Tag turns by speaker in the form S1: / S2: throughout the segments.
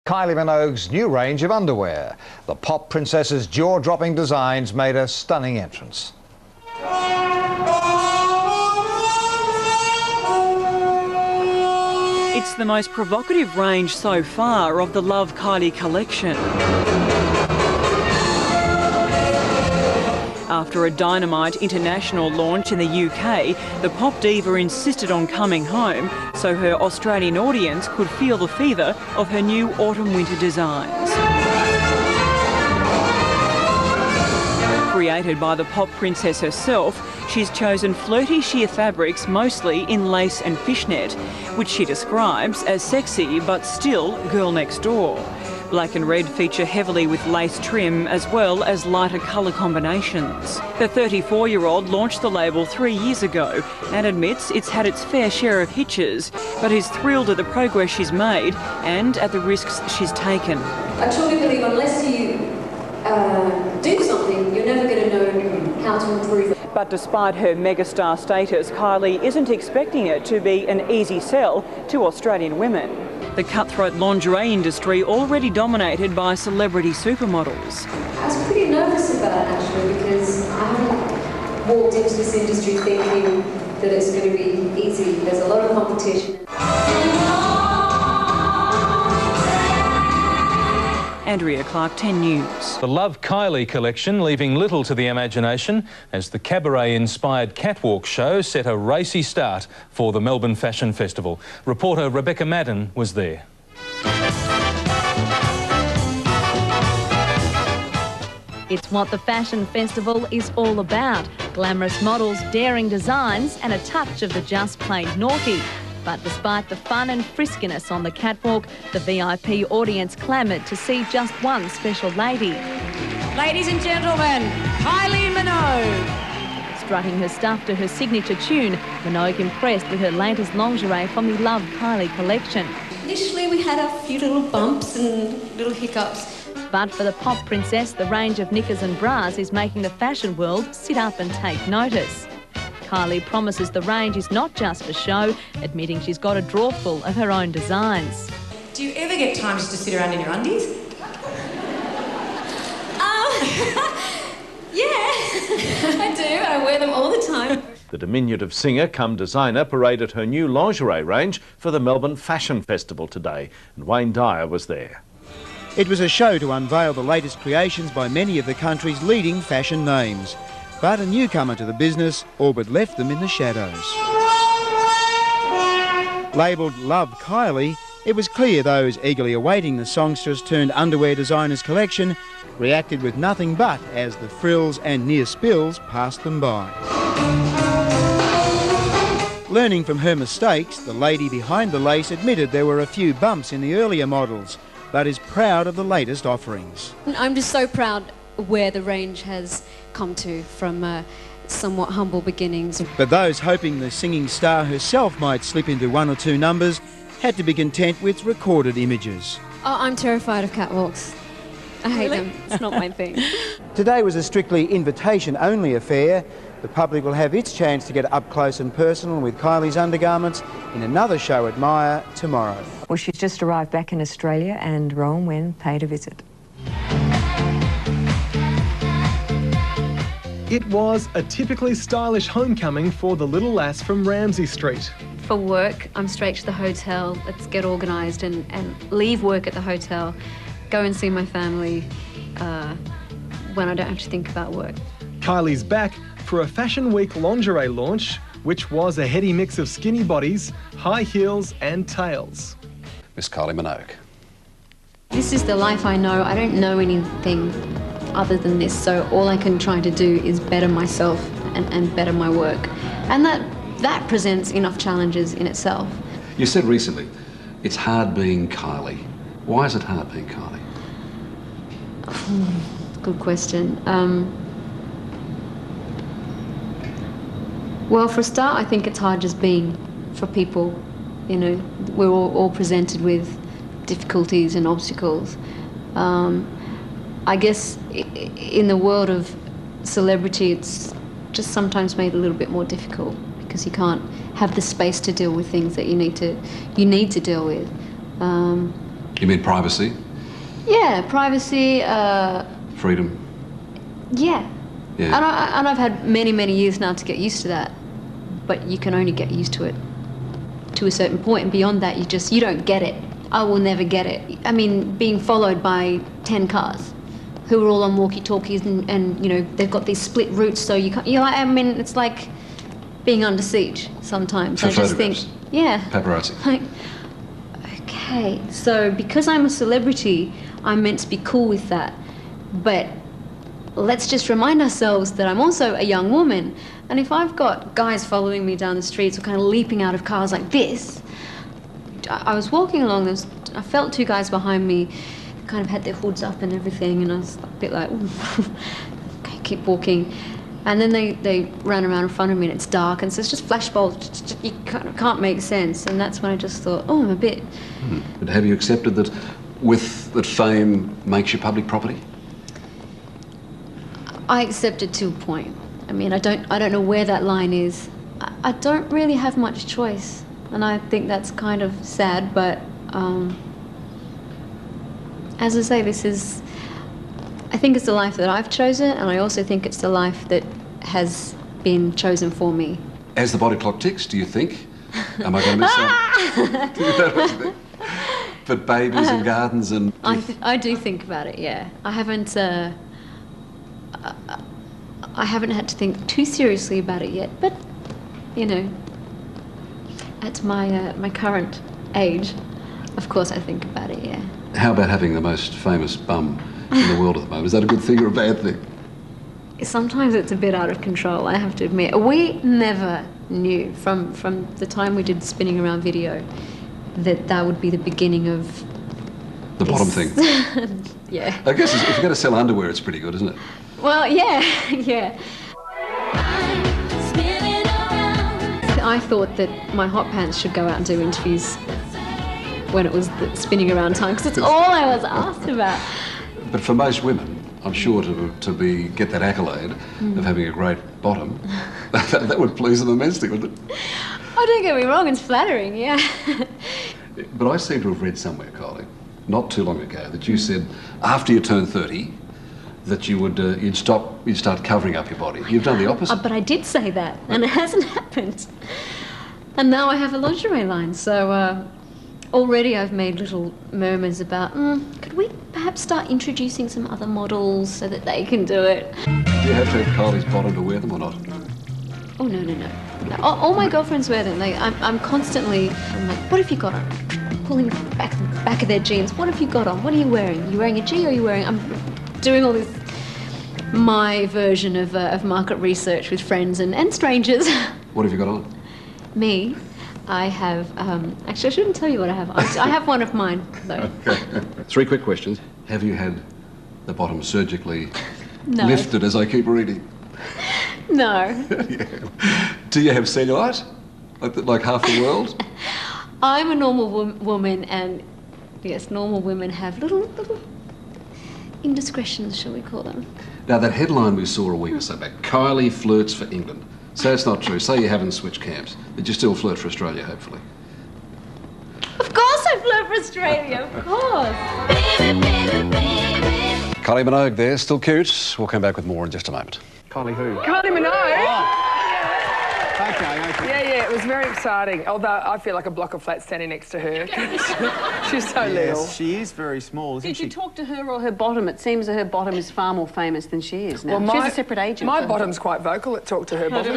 S1: Kylie Minogue's new range of underwear. The pop princess's jaw-dropping designs made a stunning entrance.
S2: It's the most provocative range so far of the Love Kylie collection. After a dynamite international launch in the UK, the pop diva insisted on coming home so her Australian audience could feel the fever of her new autumn-winter designs. Created by the pop princess herself, she's chosen flirty sheer fabrics mostly in lace and fishnet, which she describes as sexy but still girl next door. Black and red feature heavily with lace trim as well as lighter colour combinations. The 34-year-old launched the label 3 years ago and admits it's had its fair share of hitches, but is thrilled at the progress she's made and at the risks she's taken.
S3: I truly believe unless you do something, you're never going to know how to improve it.
S2: But despite her megastar status, Kylie isn't expecting it to be an easy sell to Australian women. The cutthroat lingerie industry already dominated by celebrity supermodels.
S3: I was pretty nervous about it actually because I haven't walked into this industry thinking that it's going to be easy. There's a lot of competition.
S2: Andrea Clark, 10 News.
S4: The Love Kylie collection leaving little to the imagination as the cabaret-inspired catwalk show set a racy start for the Melbourne Fashion Festival. Reporter Rebecca Madden was there.
S5: It's what the Fashion Festival is all about. Glamorous models, daring designs and a touch of the just plain naughty. But despite the fun and friskiness on the catwalk, the VIP audience clamoured to see just one special lady.
S6: Ladies and gentlemen, Kylie Minogue.
S5: Strutting her stuff to her signature tune, Minogue impressed with her latest lingerie from the Love Kylie collection.
S3: Initially we had a few little bumps and little hiccups.
S5: But for the pop princess, the range of knickers and bras is making the fashion world sit up and take notice. Kylie promises the range is not just for show, admitting she's got a drawer full of her own designs.
S6: Do you ever get time just to sit around in your undies?
S3: Yeah, I do. I wear them all the time.
S7: The diminutive singer cum designer paraded her new lingerie range for the Melbourne Fashion Festival today, and Wayne Dyer was there.
S8: It was a show to unveil the latest creations by many of the country's leading fashion names. But a newcomer to the business all but left them in the shadows. Labelled Love Kylie, it was clear those eagerly awaiting the songstress turned underwear designer's collection reacted with nothing but as the frills and near spills passed them by. Learning from her mistakes, the lady behind the lace admitted there were a few bumps in the earlier models, but is proud of the latest offerings.
S3: I'm just so proud where the range has come to from somewhat humble beginnings.
S8: But those hoping the singing star herself might slip into one or two numbers had to be content with recorded images.
S3: Oh, I'm terrified of catwalks. I hate them. It's not my thing.
S8: Today was a strictly invitation-only affair. The public will have its chance to get up close and personal with Kylie's undergarments in another show at Myer tomorrow.
S9: Well, she's just arrived back in Australia and Rowan Wen paid a visit.
S10: It was a typically stylish homecoming for the little lass from Ramsay Street.
S3: For work, I'm straight to the hotel. Let's get organised and leave work at the hotel, go and see my family when I don't have to think about work.
S10: Kylie's back for a Fashion Week lingerie launch, which was a heady mix of skinny bodies, high heels and tails.
S11: Miss Kylie Minogue.
S3: This is the life I know. I don't know anything other than this, so all I can try to do is better myself and better my work. And that presents enough challenges in itself.
S11: You said recently, it's hard being Kylie. Why is it hard being Kylie?
S3: Good question. Well, for a start, I think it's hard just being for people. You know, we're all presented with difficulties and obstacles. I guess in the world of celebrity, it's just sometimes made a little bit more difficult because you can't have the space to deal with things that you need to deal with.
S11: You mean privacy?
S3: Yeah, privacy.
S11: Freedom?
S3: Yeah.
S11: Yeah.
S3: And I've had many, many years now to get used to that. But you can only get used to it to a certain point, and beyond that, you don't get it. I will never get it. I mean, being followed by 10 cars who are all on walkie-talkies and you know, they've got these split routes, so you can't, I mean, it's like being under siege sometimes.
S11: For
S3: I just think, yeah.
S11: Paparazzi.
S3: Like, okay, so because I'm a celebrity, I'm meant to be cool with that. But let's just remind ourselves that I'm also a young woman. And if I've got guys following me down the streets or kind of leaping out of cars like this, I was walking along, I felt 2 guys behind me, kind of had their hoods up and everything, and I was a bit like, okay, keep walking. And then they ran around in front of me, and it's dark, and so it's just flashbulbs, you kind of can't make sense. And that's when I just thought, oh, I'm a bit...
S11: But have you accepted that that fame makes you public property?
S3: I accept it to a point. I mean, I don't know where that line is. I don't really have much choice, and I think that's kind of sad, but as I say, I think it's the life that I've chosen, and I also think it's the life that has been chosen for me.
S11: As the body clock ticks, do you think, am I going to miss out? Do you know what you think? But babies and gardens and...
S3: I do think about it, yeah. I haven't had to think too seriously about it yet, but, you know, at my current age, of course I think about it, yeah.
S11: How about having the most famous bum in the world at the moment? Is that a good thing or a bad thing?
S3: Sometimes it's a bit out of control, I have to admit. We never knew from the time we did the spinning around video that would be the beginning of
S11: the bottom thing.
S3: Yeah.
S11: I guess if you're going to sell underwear, it's pretty good, isn't it?
S3: Well, yeah, yeah. I thought that my hot pants should go out and do interviews when it was the spinning around time, because it's all I was asked about.
S11: But for most women, I'm sure to get that accolade of having a great bottom, that would please them immensely, wouldn't it?
S3: Oh, don't get me wrong, it's flattering, yeah.
S11: But I seem to have read somewhere, Kylie, not too long ago, that you said after you turn 30, that you'd start covering up your body. You've done the opposite.
S3: But I did say that, and it hasn't happened. And now I have a lingerie line, so already I've made little murmurs about, could we perhaps start introducing some other models so that they can do it?
S11: Do you have to have Kylie's bottom to wear them or not?
S3: Oh, no. All my girlfriends wear them. I'm constantly, like, what have you got on? Pulling back of their jeans. What have you got on? What are you wearing? Are you wearing a G or are you wearing... I'm doing all this, my version of market research with friends and strangers.
S11: What have you got on?
S3: Me, I have, actually I shouldn't tell you what I have. I have one of mine, though.
S11: Okay. 3 quick questions. Have you had the bottom surgically
S3: No.
S11: lifted as I keep reading?
S3: No.
S11: Yeah. Do you have cellulite? Like half the world?
S3: I'm a normal woman, and yes, normal women have little indiscretions, shall we call them.
S11: Now, that headline we saw a week or so back, Kylie flirts for England. Say it's not true. Say you haven't switched camps. That you still flirt for Australia, hopefully.
S3: Of course I flirt for Australia, of course.
S11: Kylie Minogue there, still cute. We'll come back with more in just a moment.
S12: Kylie who?
S13: Kylie Minogue.
S12: Okay.
S13: Yeah, it was very exciting. Although I feel like a block of flats standing next to her. She's so little.
S12: She is very small, isn't she?
S14: Did you talk to her or her bottom? It seems that her bottom is far more famous than she is now.
S13: Well,
S14: she's a separate agent.
S13: My bottom's quite vocal at Talk to Her Bottom.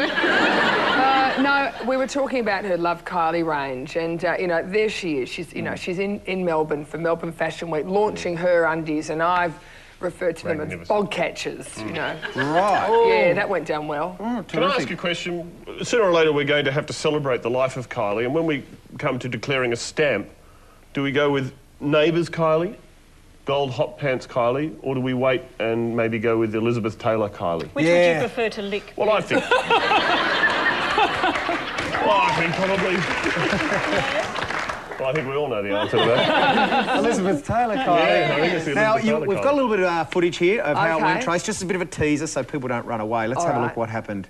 S13: No, we were talking about her Love Kylie range, and you know, there she is. She's she's in Melbourne for Melbourne Fashion Week, launching her undies, and I've referred to them as bog catchers, you know.
S12: Right.
S13: Yeah, that went down well.
S15: Can I ask you a question? Sooner or later we're going to have to celebrate the life of Kylie, and when we come to declaring a stamp, do we go with Neighbours Kylie, Gold Hot Pants Kylie, or do we wait and maybe go with Elizabeth Taylor Kylie?
S2: Which would you prefer to lick?
S15: Well, I think... probably... Well, I think we all know the answer to that.
S12: Elizabeth Taylor, Kylie.
S15: Yeah, I think it's the
S12: now,
S15: Elizabeth Taylor
S12: we've got a little bit of footage here of how it went,
S13: Okay.
S12: Trace. Just a bit of a teaser so people don't run away. Let's have a look what happened.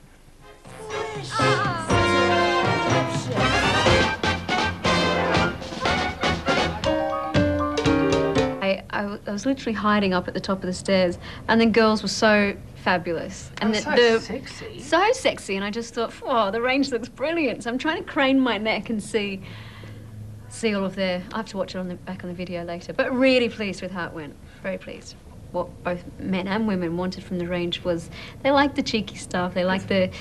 S3: I was literally hiding up at the top of the stairs, and then girls were so fabulous. And
S13: so sexy.
S3: So sexy, and I just thought, oh, the range looks brilliant. So I'm trying to crane my neck and see all of their... I have to watch it back on the video later, but really pleased with how it went. Very pleased. What both men and women wanted from the range was they liked the cheeky stuff, they liked the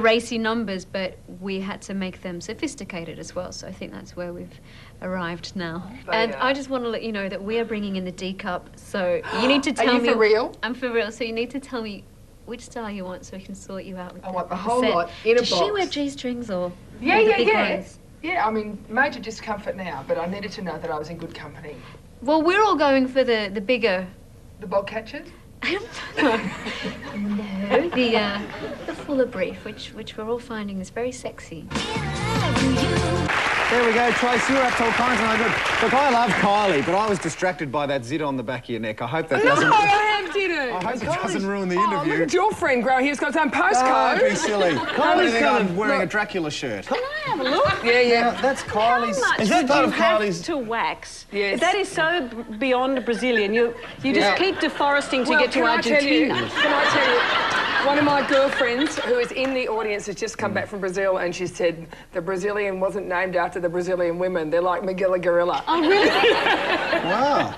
S3: racy numbers, but we had to make them sophisticated as well. So I think that's where we've arrived now. And I just want to let you know that we are bringing in the D cup. So you need to tell me.
S13: Are you for real?
S3: I'm for real. So you need to tell me which style you want, so we can sort you out with
S13: I want the whole lot in a box.
S3: Does she wear G-strings or?
S13: Yeah. Yeah, I mean, major discomfort now, but I needed to know that I was in good company.
S3: Well, we're all going for the bigger...
S13: The bog catchers?
S3: No, the fuller brief, which we're all finding is very sexy.
S12: There we go, Tracy, you're up to all kinds of no good. Look, I love Kylie, but I was distracted by that zit on the back of your neck. I hope that doesn't...
S13: No, I didn't.
S12: I hope it doesn't ruin the interview.
S13: Look at your friend growing. He's got his own postcode.
S12: Don't be silly. Kylie's kind of wearing a Dracula shirt.
S2: Can I have a look?
S13: Yeah.
S12: That's Kylie's...
S2: Is that part of Kylie's... to wax?
S13: Yes.
S2: That is so beyond Brazilian. You just keep deforesting to get to Argentina.
S13: Can I tell you... One of my girlfriends, who is in the audience, has just come back from Brazil, and she said the Brazilian wasn't named after the Brazilian women. They're like Miguel Gorilla.
S2: Oh, really?
S12: Wow.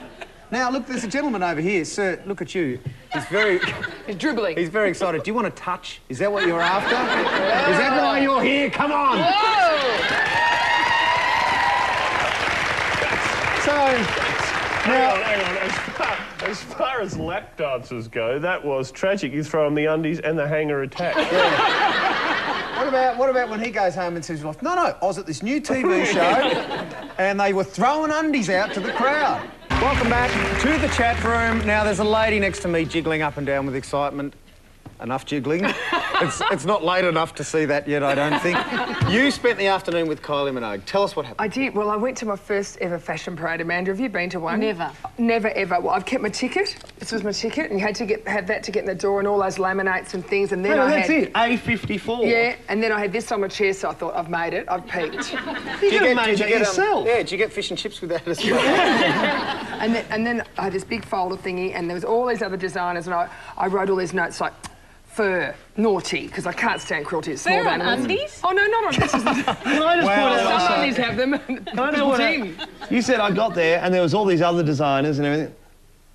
S12: Now, look, there's a gentleman over here. Sir, look at you. He's very...
S13: He's dribbling.
S12: He's very excited. Do you want a touch? Is that what you're after? Is that why you're here? Come on!
S13: Whoa!
S12: So...
S15: Hang on. As far as lap dances go, that was tragic. You throw him the undies and the hanger attached.
S12: Yeah. What about when he goes home and says, no, I was at this new TV show and they were throwing undies out to the crowd. Welcome back to the chat room. Now, there's a lady next to me jiggling up and down with excitement. Enough jiggling. It's not late enough to see that yet, I don't think. You spent the afternoon with Kylie Minogue. Tell us what happened.
S13: I did. Well, I went to my first ever fashion parade. Amanda, have you been to one?
S14: Never.
S13: Never, ever. Well, I've kept my ticket. This was my ticket, and you had to have that to get in the door and all those laminates and things, and then
S12: that's it, A54.
S13: Yeah, and then I had this on my chair, so I thought, I've made it, I've peaked.
S12: Did you get yourself? Yeah, did you get fish and chips with that as well?
S13: and then I had this big folder thingy, and there was all these other designers, and I wrote all these notes like, fur, naughty, because I can't stand cruelty to small animals.
S2: Undies?
S13: Oh, no, not on this.
S16: Can I just point out
S13: some undies have them.
S16: Can I just point out, you said I got there and there was all these other designers and everything.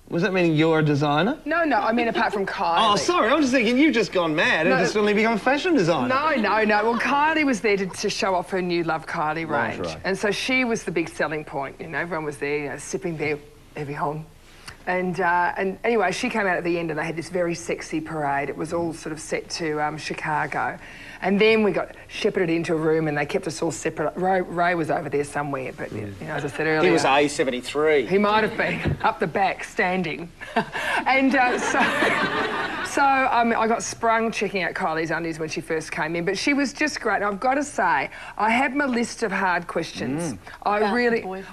S16: Was that meaning you're a designer?
S13: No, I mean apart from Kylie.
S16: Oh, sorry, I was just thinking you've just gone mad and just suddenly become a fashion designer.
S13: No. Well, Kylie was there to show off her new Love Kylie range. Right. And so she was the big selling point. You know, everyone was there, sipping their Evian. And anyway, she came out at the end and they had this very sexy parade. It was all sort of set to Chicago. And then we got shepherded into a room and they kept us all separate. Ray was over there somewhere, but you know, as I said earlier...
S12: He was A73.
S13: He might have been, up the back, standing. And so I got sprung checking out Kylie's undies when she first came in, but she was just great. And I've got to say, I had my list of hard questions. I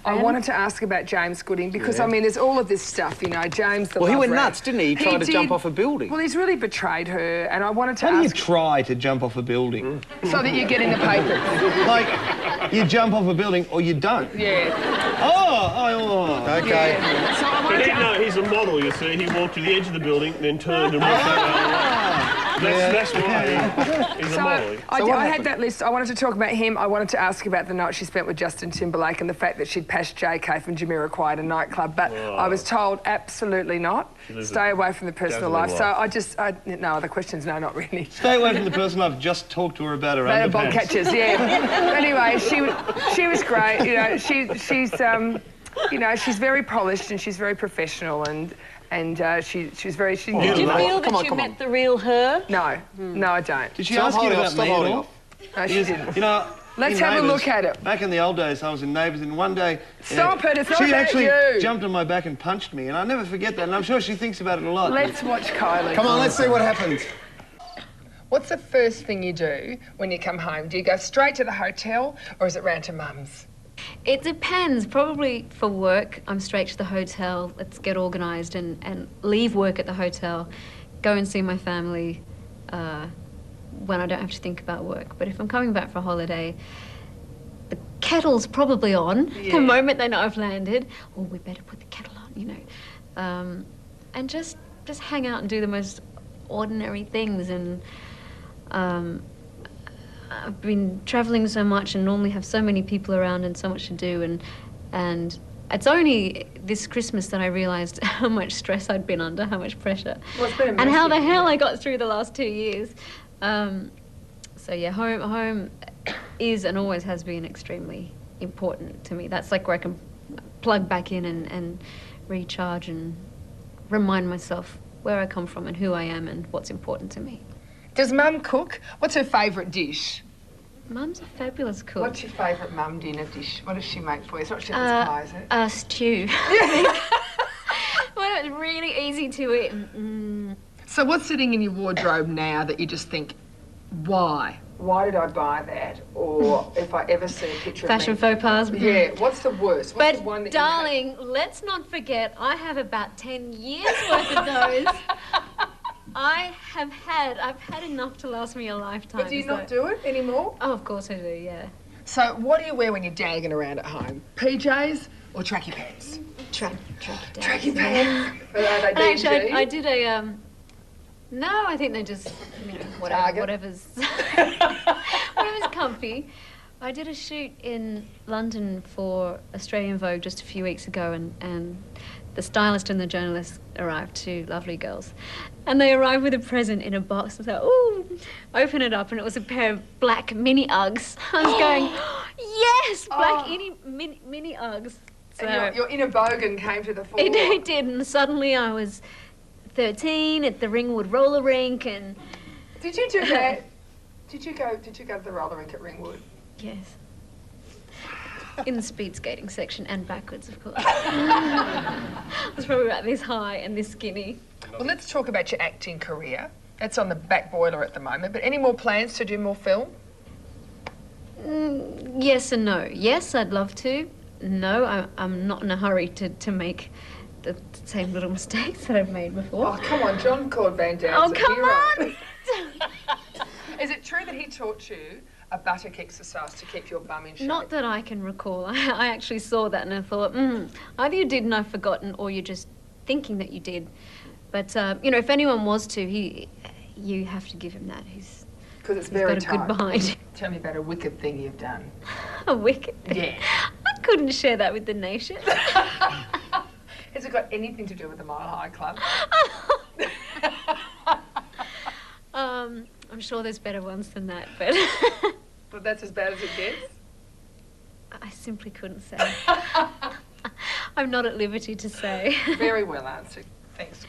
S13: wanted to ask about James Gooding because, I mean, there's all of this stuff, you know, James the
S12: Well, he went
S13: rat.
S12: nuts, didn't he? He tried to jump off a building.
S13: Well, he's really betrayed her, and I wanted to
S16: How
S13: ask...
S16: do you try to jump off a building?
S13: So that you get in the papers.
S16: Like, you jump off a building or you don't.
S13: Yeah.
S16: Oh.
S12: Okay.
S13: Yeah. So I wanted
S15: No, he's a model, you see. He walked to the edge of the building, then turned and walked back. That's why he's a model.
S13: I had that list. I wanted to talk about him. I wanted to ask about the night she spent with Justin Timberlake and the fact that she'd passed JK from Jamiroquai at a nightclub, but I was told absolutely not. Stay away from the personal life. So no other questions, no, not really.
S16: Stay away from the personal life, just talk to her about her underpants.
S13: Bog catchers, yeah. Anyway, she was great. You know, you know, she's very polished and she's very professional and she's very...
S2: Did you feel that you met the real her?
S13: No, no, I don't.
S16: Did she ask you about me at all?
S13: No, she didn't.
S16: You know,
S13: let's have a look at it.
S16: Back in the old days, I was in Neighbours, and one day...
S13: Stop it, it's not
S16: she
S13: about
S16: actually
S13: you.
S16: jumped on my back and punched me, and I'll never forget that, and I'm sure she thinks about it a lot.
S13: Let's watch Kylie.
S12: Come on, let's see what happens.
S13: What's the first thing you do when you come home? Do you go straight to the hotel, or is it round to Mum's?
S3: It depends. Probably for work, I'm straight to the hotel. Let's get organised and leave work at the hotel, go and see my family when I don't have to think about work. But if I'm coming back for a holiday, the kettle's probably on the moment they know I've landed. Oh, we better put the kettle on. you know, and just hang out and do the most ordinary things. And I've been travelling so much and normally have so many people around and so much to do, and it's only this Christmas that I realised how much stress I'd been under, how much pressure, and how the hell I got through the last 2 years. So yeah, home is and always has been extremely important to me. That's like where I can plug back in and recharge and remind myself where I come from and who I am and what's important to me.
S13: Does Mum cook? What's her favourite dish?
S3: Mum's a fabulous cook.
S13: What's your favourite Mum dinner dish? What does she make for you? It's not shepherd's pie, is it?
S3: Stew. Well, it's really easy to eat.
S13: So what's sitting in your wardrobe now that you just think, why? Why did I buy that? Or if I ever see a picture
S3: Fashion
S13: of me...
S3: faux pas.
S13: Yeah, what's the worst? What's
S3: But
S13: the one that
S3: darling, let's not forget, I have about 10 years worth of those. I've had enough to last me a lifetime.
S13: But do you not do it anymore?
S3: Oh, of course I do, yeah.
S13: So what do you wear when you're dagging around at home? PJs or tracky pants? Tracky pants.
S3: Actually, I did a, no, I think they just, you know, whatever's comfy. I did a shoot in London for Australian Vogue just a few weeks ago, and the stylist and the journalist arrived, two lovely girls, and they arrived with a present in a box. I thought, ooh, open it up, and it was a pair of black mini Uggs. I was going, yes, black mini Uggs. So
S13: and your inner bogan came to the fore.
S3: It did, and suddenly I was 13 at the Ringwood roller rink, and...
S13: Did you do that? Did you go to the roller rink at Ringwood?
S3: Yes. In the speed skating section and backwards, of course. I was probably about this high and this skinny.
S13: Well, let's talk about your acting career. That's on the back boiler at the moment, but any more plans to do more film?
S3: Yes and no. Yes, I'd love to. No, I'm not in a hurry to make the same little mistakes that I've made before.
S13: Oh, come on, John Claude Van Damme's
S3: Oh, come on!
S13: Is it true that he taught you a buttock exercise to keep your bum in shape?
S3: Not that I can recall. I actually saw that and I thought, either you did and I've forgotten, or you're just thinking that you did. But, you know, if anyone was to, you have to give him that.
S13: Because it's very
S3: got a good behind.
S13: Tell me about a wicked thing you've done.
S3: A wicked thing?
S13: Yeah.
S3: I couldn't share that with the nation.
S13: Has it got anything to do with the Mile High Club?
S3: I'm sure there's better ones than that, but...
S13: But that's as bad as it gets?
S3: I simply couldn't say. I'm not at liberty to say.
S13: Very well answered. Thanks,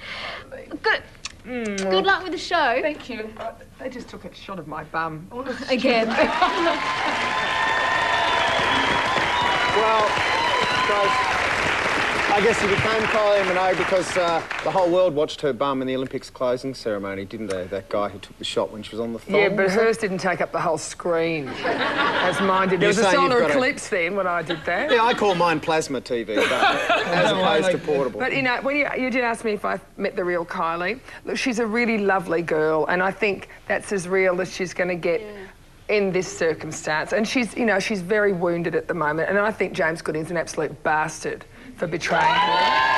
S13: Kylie.
S3: Good. Good luck with the show.
S13: Thank you. They just took a shot of my bum.
S3: Again.
S12: Well, guys, I guess you became Kylie Minogue because the whole world watched her bum in the Olympics closing ceremony, didn't they? That guy who took the shot when she was on the thong.
S13: Yeah, but hers didn't take up the whole screen, as mine did. There was a solar eclipse then when I did that.
S12: Yeah, I call mine plasma TV, but as opposed to portable.
S13: But, you know, when you did ask me if I met the real Kylie, look, she's a really lovely girl, and I think that's as real as she's going to get in this circumstance. And she's, you know, she's very wounded at the moment, and I think James Gooding's an absolute bastard for betraying her.